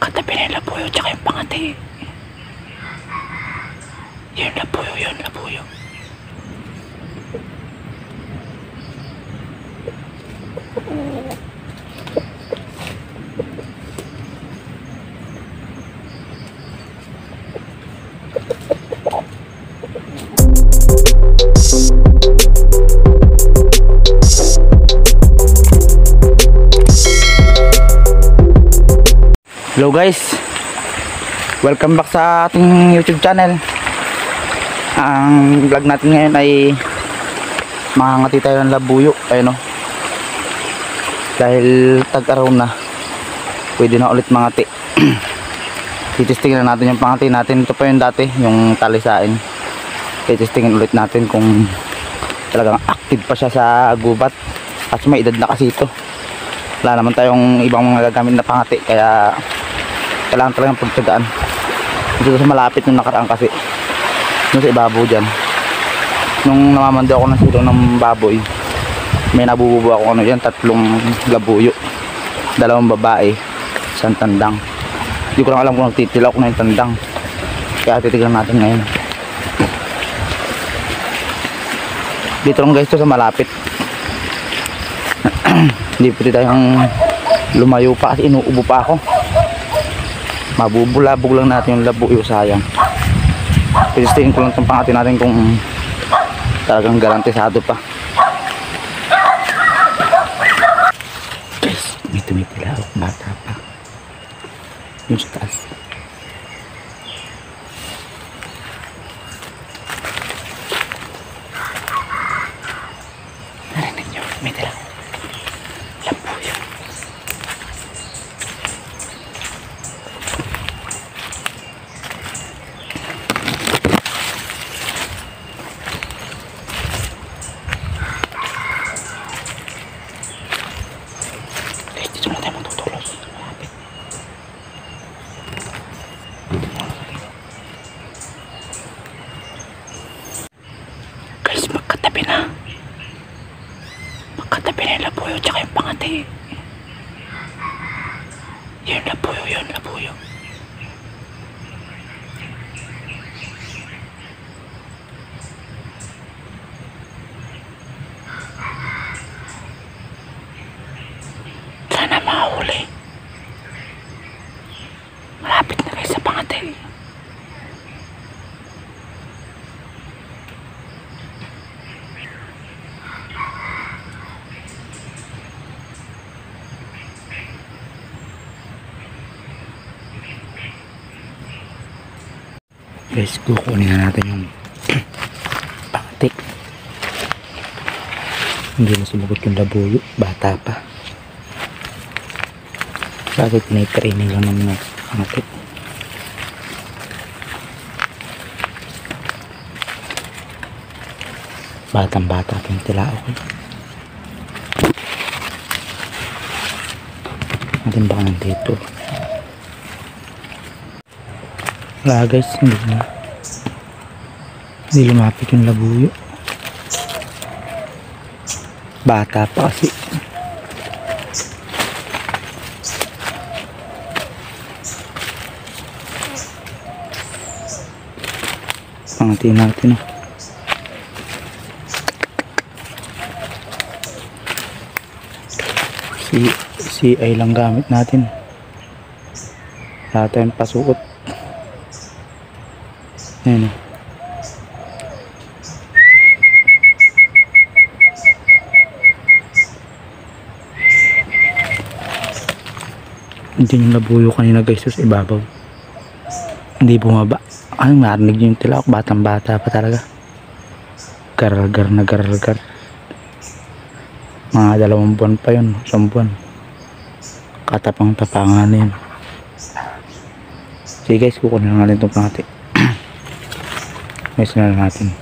Katabi na yung labuyo tsaka yung pangati. Yun labuyo, yun labuyo. Hello guys, welcome back sa ating YouTube channel. Ang vlog natin ngayon ay mangangati tayo ng labuyo. Ayun o, dahil tag-araw na, pwede na ulit mangati. Titistingin na natin yung pangati natin. Ito pa yung dati, yung talisain. Titistingin ulit natin kung talagang active pa siya sa gubat. Kasi may edad na kasi ito. Wala naman tayong ibang mga gagamit na pangati, kaya kailangan talagang pagtsagaan. Dito sa malapit nung nakaraan kasi, nung sa ibabaw dyan, nung namamando ako ng silong ng baboy, may nabububo ako ano yan, 3 labuyo, 2 babae, 1 tandang. Hindi ko lang alam kung nagtitilaw ko na yung tandang, kaya titignan natin ngayon. Dito lang guys, to sa malapit. Hindi pwede tayong lumayo pa kasi inuubo pa ako. Mabubulabog lang natin yung labuyo, sayang. Pinistingin ko lang itong pangati natin kung talagang garantisado pa. Guys, may tumipilaw, bata pa yun sa taas. Narinig nyo, may tilaw labuyo. Guys, magkatabi na yung labuyo tsaka yung pangati. Yun labuyo, yun labuyo. Sana mahuli. Malapit na kayo sa pangati. Guys, kukunin na natin yung pangati. Hindi na sumagot yung labuyo, bata pa. Bakit tinay-training lang naman ng pangati. Batang bata pa yung tilao ko. Natin baka nandito. Wala guys, hindi lumapit yung labuyo. Bata pa kasi. Pangatiin natin oh. CI lang gamit natin. Wala tayong pasuot. Ayan o. Hindi yung labuyo kanina guys sa ibabaw. Hindi bumaba. Ay, narinig nyo yung tilawak. Batang bata pa talaga. Gargar na gargar. Mga 2 buwan pa yun. 1 buwan. Katapang-tapangan na yun. Sige guys, kukunin na natin itong pangati. Ayos na natin.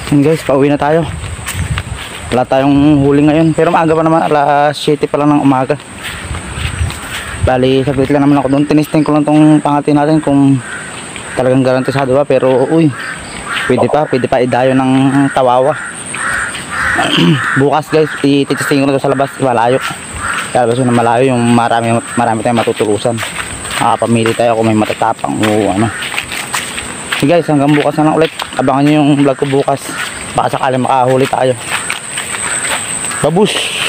Yun guys, pauwi na tayo. Wala tayong huli ngayon, pero maaga pa naman, alas 7 pa lang ng umaga. Bali, saglit lang naman ako doon. Tinisting ko lang tong pangati natin kung talagang garantisado ba. Pero uy, pwede pa idayo ng tawawa. Bukas guys, ititesting ko na to sa labas, malayo. Kaya na malayo, yung marami tayong matutulusan. Makapamili tayo kung may matatapang o ano. So guys, hanggang bukas na lang ulit. Abangan nyo yung vlog ko bukas. Baka sakali makahuli tayo. Babush!